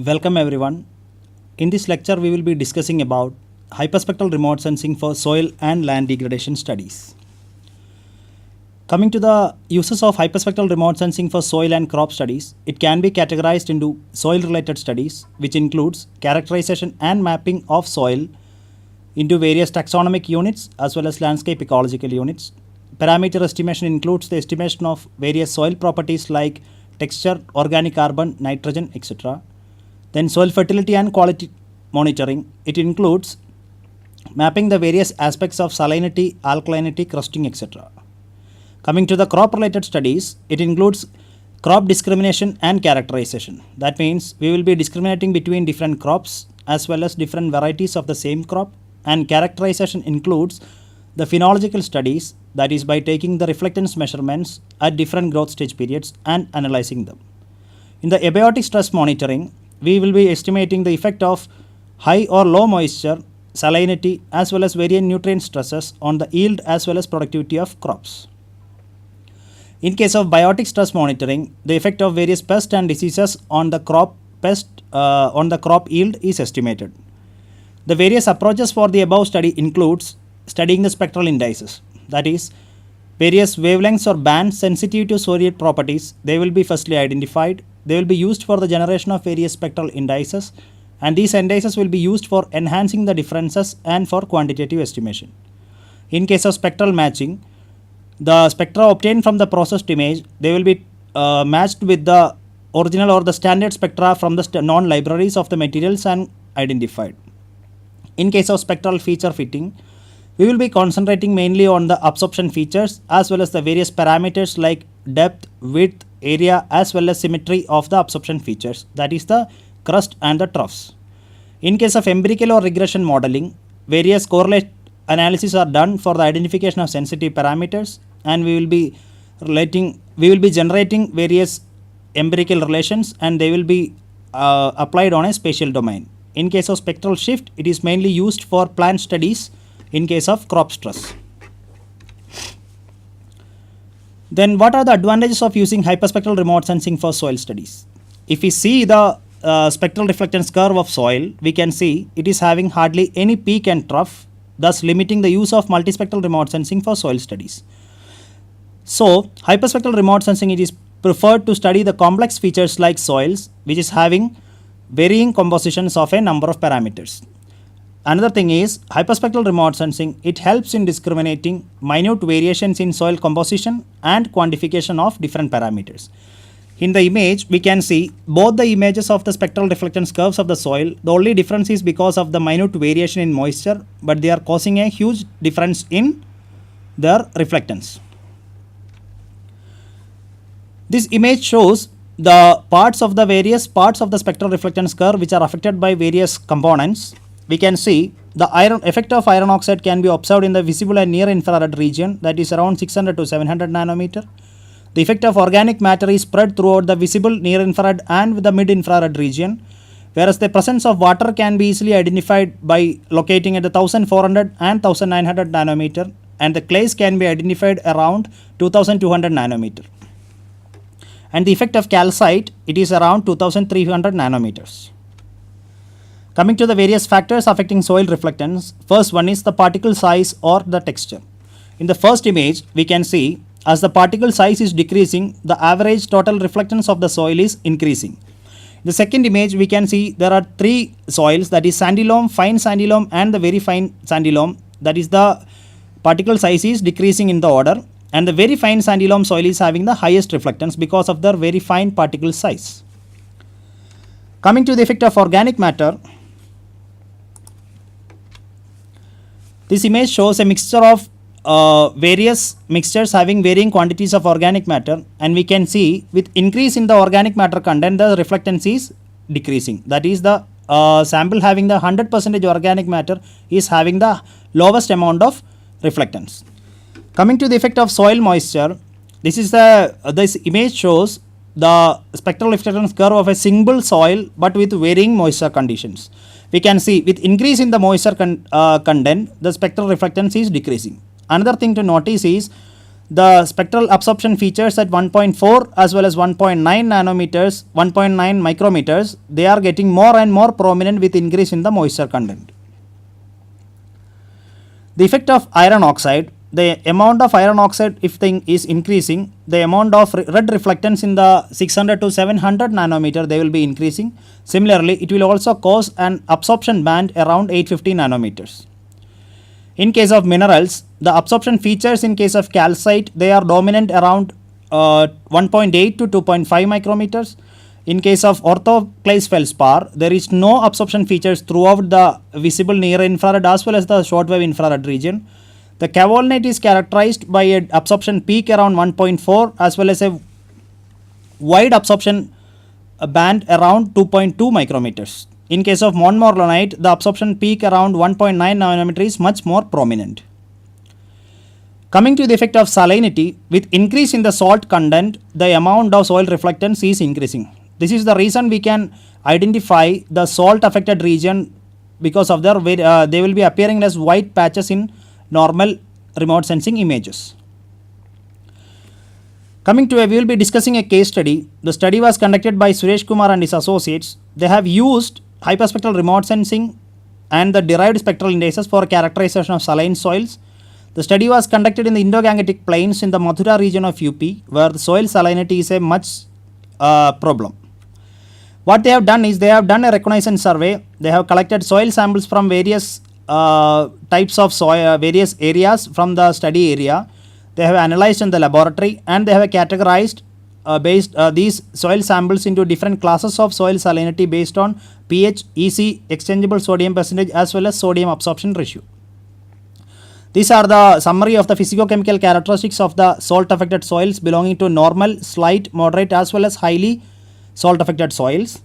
Welcome everyone. In this lecture we will be discussing about hyperspectral remote sensing for soil and land degradation studies. Coming to the uses of hyperspectral remote sensing for soil and crop studies, it can be categorized into soil related studies, which includes characterization and mapping of soil into various taxonomic units as well as landscape ecological units. Parameter estimation includes the estimation of various soil properties like texture, organic carbon, nitrogen, etc. Then soil fertility and quality monitoring. It includes mapping the various aspects of salinity, alkalinity, crusting, etc. Coming to the crop related studies, it includes crop discrimination and characterization. That means we will be discriminating between different crops as well as different varieties of the same crop, and characterization includes the phenological studies, that is by taking the reflectance measurements at different growth stage periods and analyzing them. In the abiotic stress monitoring, we will be estimating the effect of high or low moisture, salinity as well as various nutrient stresses on the yield as well as productivity of crops. In case of biotic stress monitoring, the effect of various pests and diseases on the crop yield is estimated. The various approaches for the above study includes studying the spectral indices, that is various wavelengths or bands sensitive to soil properties. They will be firstly identified. They will be used for the generation of various spectral indices, and these indices will be used for enhancing the differences and for quantitative estimation. In case of spectral matching, the spectra obtained from the processed image, they will be matched with the original or the standard spectra from the known libraries of the materials and identified. In case of spectral feature fitting, we will be concentrating mainly on the absorption features as well as the various parameters like depth, width, area as well as symmetry of the absorption features, that is the crust and the troughs. In case of empirical or regression modeling, various correlate analyses are done for the identification of sensitive parameters, and we will be generating various empirical relations, and they will be applied on a spatial domain. In case of spectral shift, it is mainly used for plant studies in case of crop stress. Then what are the advantages of using hyperspectral remote sensing for soil studies? If we see the spectral reflectance curve of soil, we can see it is having hardly any peak and trough, thus limiting the use of multispectral remote sensing for soil studies. So hyperspectral remote sensing, it is preferred to study the complex features like soils, which is having varying compositions of a number of parameters. Another thing is hyperspectral remote sensing, it helps in discriminating minute variations in soil composition and quantification of different parameters. In the image, we can see both the images of the spectral reflectance curves of the soil. The only difference is because of the minute variation in moisture, but they are causing a huge difference in their reflectance. This image shows the various parts of the spectral reflectance curve which are affected by various components. We can see the effect of iron oxide can be observed in the visible and near infrared region, that is around 600 to 700 nanometer. The effect of organic matter is spread throughout the visible, near infrared and the mid infrared region, whereas the presence of water can be easily identified by locating at the 1400 and 1900 nanometer, and the clays can be identified around 2200 nanometer. And the effect of calcite, it is around 2300 nanometers. Coming to the various factors affecting soil reflectance, first one is the particle size or the texture. In the first image, we can see as the particle size is decreasing, the average total reflectance of the soil is increasing. In the second image, we can see there are three soils, that is sandy loam, fine sandy loam and the very fine sandy loam, that is the particle size is decreasing in the order, and the very fine sandy loam soil is having the highest reflectance because of their very fine particle size. Coming to the effect of organic matter, this image shows a mixture of various mixtures having varying quantities of organic matter, and we can see with increase in the organic matter content, the reflectance is decreasing. That is the sample having the 100% organic matter is having the lowest amount of reflectance. Coming to the effect of soil moisture, this image shows the spectral reflectance curve of a single soil but with varying moisture conditions. We can see with increase in the moisture content, the spectral reflectance is decreasing. Another thing to notice is the spectral absorption features at 1.4 as well as 1.9 nanometers, 1.9 micrometers, they are getting more and more prominent with increase in the moisture content. The effect of iron oxide, the amount of iron oxide if thing is increasing, the amount of red reflectance in the 600 to 700 nanometer they will be increasing. Similarly, it will also cause an absorption band around 850 nanometers. In case of minerals, the absorption features in case of calcite, they are dominant around 1.8 to 2.5 micrometers. In case of orthoclase feldspar, there is no absorption features throughout the visible near infrared as well as the shortwave infrared region. The cavolnite is characterized by an absorption peak around 1.4 as well as a wide absorption band around 2.2 micrometers. In case of montmorillonite, the absorption peak around 1.9 nanometer is much more prominent. Coming to the effect of salinity, with increase in the salt content, the amount of soil reflectance is increasing. This is the reason we can identify the salt affected region because of their they will be appearing as white patches in normal remote sensing images. Coming to we will be discussing a case study. The study was conducted by Suresh Kumar and his associates. They have used hyperspectral remote sensing and the derived spectral indices for characterization of saline soils. The study was conducted in the Indo-Gangetic plains in the Mathura region of UP, where the soil salinity is a much problem. What they have done is they have done a reconnaissance survey. They have collected soil samples from various types of soil, various areas from the study area. They have analyzed in the laboratory and they have categorized these soil samples into different classes of soil salinity based on pH, EC, exchangeable sodium percentage as well as sodium absorption ratio. These are the summary of the physicochemical characteristics of the salt affected soils belonging to normal, slight, moderate as well as highly salt affected soils.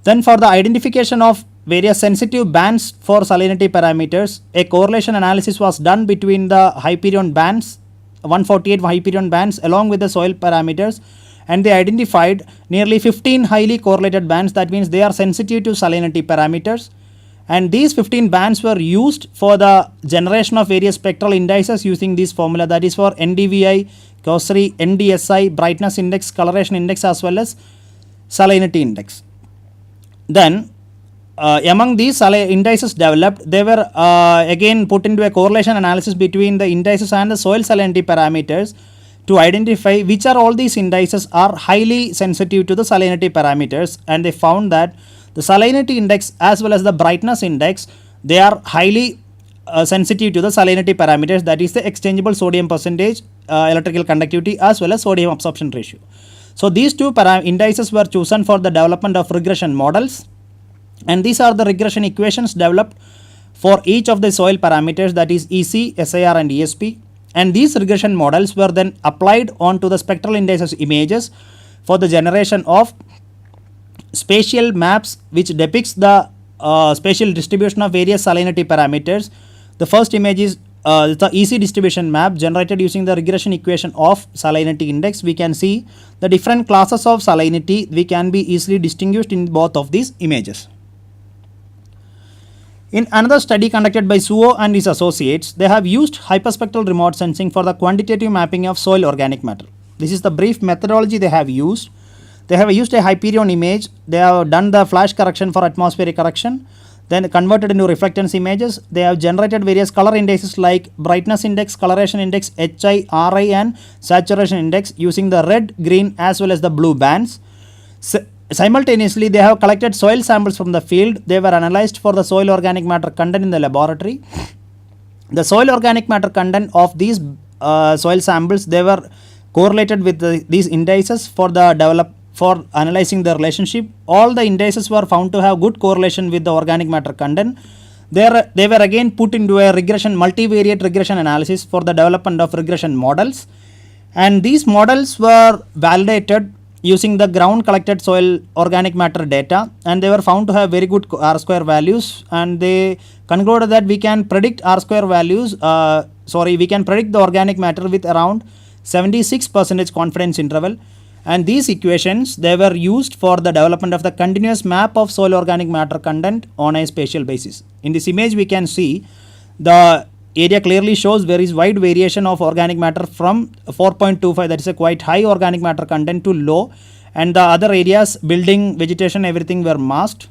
Then for the identification of various sensitive bands for salinity parameters, a correlation analysis was done between the Hyperion bands, 148 Hyperion bands along with the soil parameters, and they identified nearly 15 highly correlated bands. That means they are sensitive to salinity parameters. And these 15 bands were used for the generation of various spectral indices using this formula, that is for NDVI, Gauss-Re, NDSI, brightness index, coloration index as well as salinity index. Then among these indices developed, they were again put into a correlation analysis between the indices and the soil salinity parameters to identify which are all these indices are highly sensitive to the salinity parameters, and they found that the salinity index as well as the brightness index, they are highly sensitive to the salinity parameters, that is the exchangeable sodium percentage, electrical conductivity as well as sodium absorption ratio. So these two indices were chosen for the development of regression models, and these are the regression equations developed for each of the soil parameters, that is EC, SIR and ESP, and these regression models were then applied onto the spectral indices images for the generation of spatial maps which depicts the spatial distribution of various salinity parameters. The first image is the EC distribution map generated using the regression equation of salinity index. We can see the different classes of salinity we can be easily distinguished in both of these images. In another study conducted by Suo and his associates, they have used hyperspectral remote sensing for the quantitative mapping of soil organic matter. This is the brief methodology they have used. They have used a Hyperion image. They have done the flash correction for atmospheric correction, then converted into reflectance images. They have generated various color indices like brightness index, coloration index, HI, RI and saturation index using the red, green as well as the blue bands. Simultaneously, they have collected soil samples from the field. They were analyzed for the soil organic matter content in the laboratory. The soil organic matter content of these soil samples, they were correlated with these indices for analyzing the relationship. All the indices were found to have good correlation with the organic matter content. They were again put into a multivariate regression analysis for the development of regression models, and these models were validated using the ground collected soil organic matter data, and they were found to have very good R square values, and they concluded that we can predict R square values, we can predict the organic matter with around 76% confidence interval. And these equations, they were used for the development of the continuous map of soil organic matter content on a spatial basis. In this image we can see the area clearly shows there is wide variation of organic matter from 4.25, that is a quite high organic matter content, to low, and the other areas, building, vegetation, everything were masked.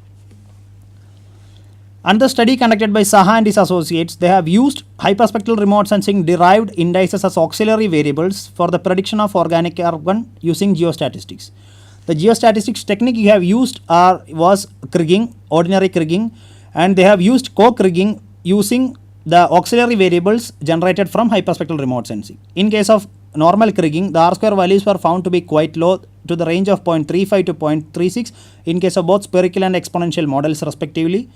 And the study conducted by Saha and his associates, they have used hyperspectral remote sensing derived indices as auxiliary variables for the prediction of organic carbon using geostatistics. The geostatistics technique you have used was kriging, ordinary kriging, and they have used co-kriging using the auxiliary variables generated from hyperspectral remote sensing. In case of normal kriging, the R-square values were found to be quite low, to the range of 0.35 to 0.36 in case of both spherical and exponential models respectively.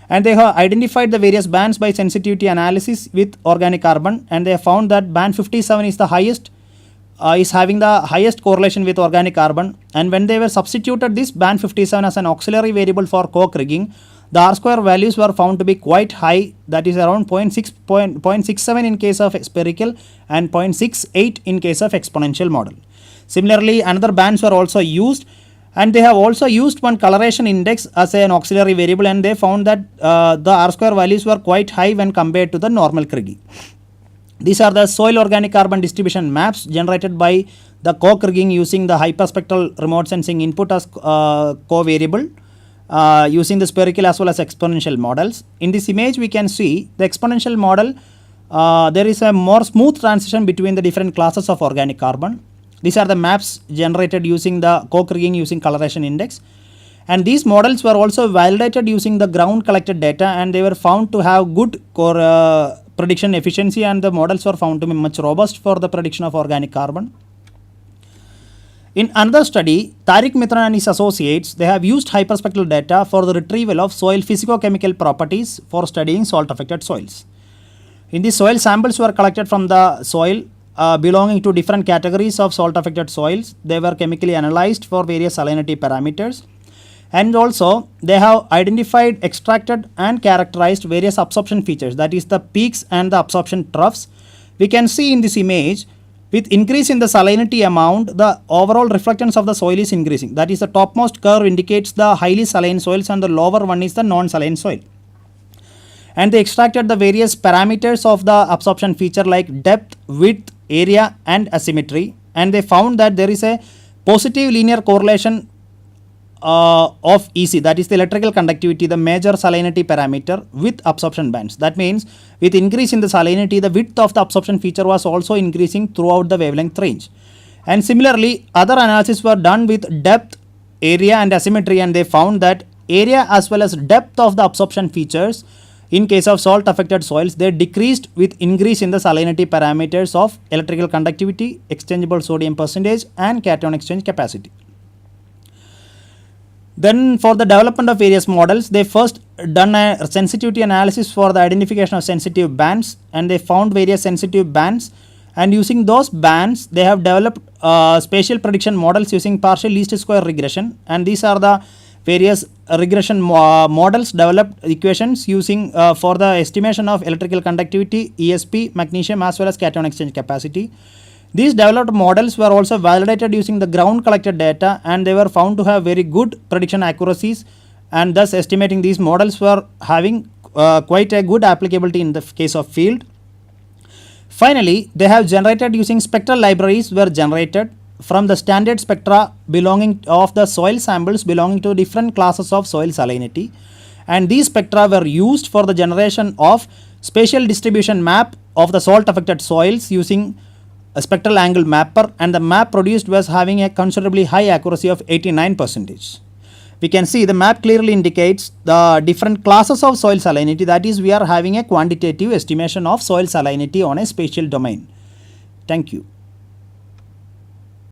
And they have identified the various bands by sensitivity analysis with organic carbon, and they have found that band 57 is the highest, is having the highest correlation with organic carbon. And when they were substituted this band 57 as an auxiliary variable for co-kriging, the R-square values were found to be quite high, that is around 0.67 in case of spherical and 0.68 in case of exponential model. Similarly, another bands were also used, and they have also used one coloration index as an auxiliary variable, and they found that the R-square values were quite high when compared to the normal kriging. These are the soil organic carbon distribution maps generated by the co-kriging using the hyperspectral remote sensing input as co-variable using the spherical as well as exponential models. In this image we can see the exponential model, there is a more smooth transition between the different classes of organic carbon. These are the maps generated using the co-kriging using coloration index, and these models were also validated using the ground collected data, and they were found to have good prediction efficiency, and the models were found to be much robust for the prediction of organic carbon. In another study, Tariq Mitra and his associates, they have used hyperspectral data for the retrieval of soil physicochemical properties for studying salt affected soils. In these soil samples were collected from the soil belonging to different categories of salt affected soils. They were chemically analyzed for various salinity parameters, and also they have identified, extracted and characterized various absorption features, that is the peaks and the absorption troughs. We can see in this image, with increase in the salinity amount, the overall reflectance of the soil is increasing, that is the topmost curve indicates the highly saline soils and the lower one is the non-saline soil. And they extracted the various parameters of the absorption feature like depth, width, area and asymmetry, and they found that there is a positive linear correlation of EC, that is the electrical conductivity, the major salinity parameter, with absorption bands. That means with increase in the salinity, the width of the absorption feature was also increasing throughout the wavelength range. And similarly, other analyses were done with depth, area and asymmetry, and they found that area as well as depth of the absorption features in case of salt affected soils, they decreased with increase in the salinity parameters of electrical conductivity, exchangeable sodium percentage and cation exchange capacity. Then for the development of various models, they first done a sensitivity analysis for the identification of sensitive bands, and they found various sensitive bands, and using those bands they have developed spatial prediction models using partial least square regression, and these are the various regression models developed equations using for the estimation of electrical conductivity, ESP, magnesium as well as cation exchange capacity. These developed models were also validated using the ground collected data, and they were found to have very good prediction accuracies, and thus estimating these models were having quite a good applicability in the case of field. Finally, they have generated using spectral libraries were generated from the standard spectra belonging of the soil samples belonging to different classes of soil salinity, and these spectra were used for the generation of spatial distribution map of the salt affected soils using a spectral angle mapper, and the map produced was having a considerably high accuracy of 89%. We can see the map clearly indicates the different classes of soil salinity, that is we are having a quantitative estimation of soil salinity on a spatial domain. Thank you.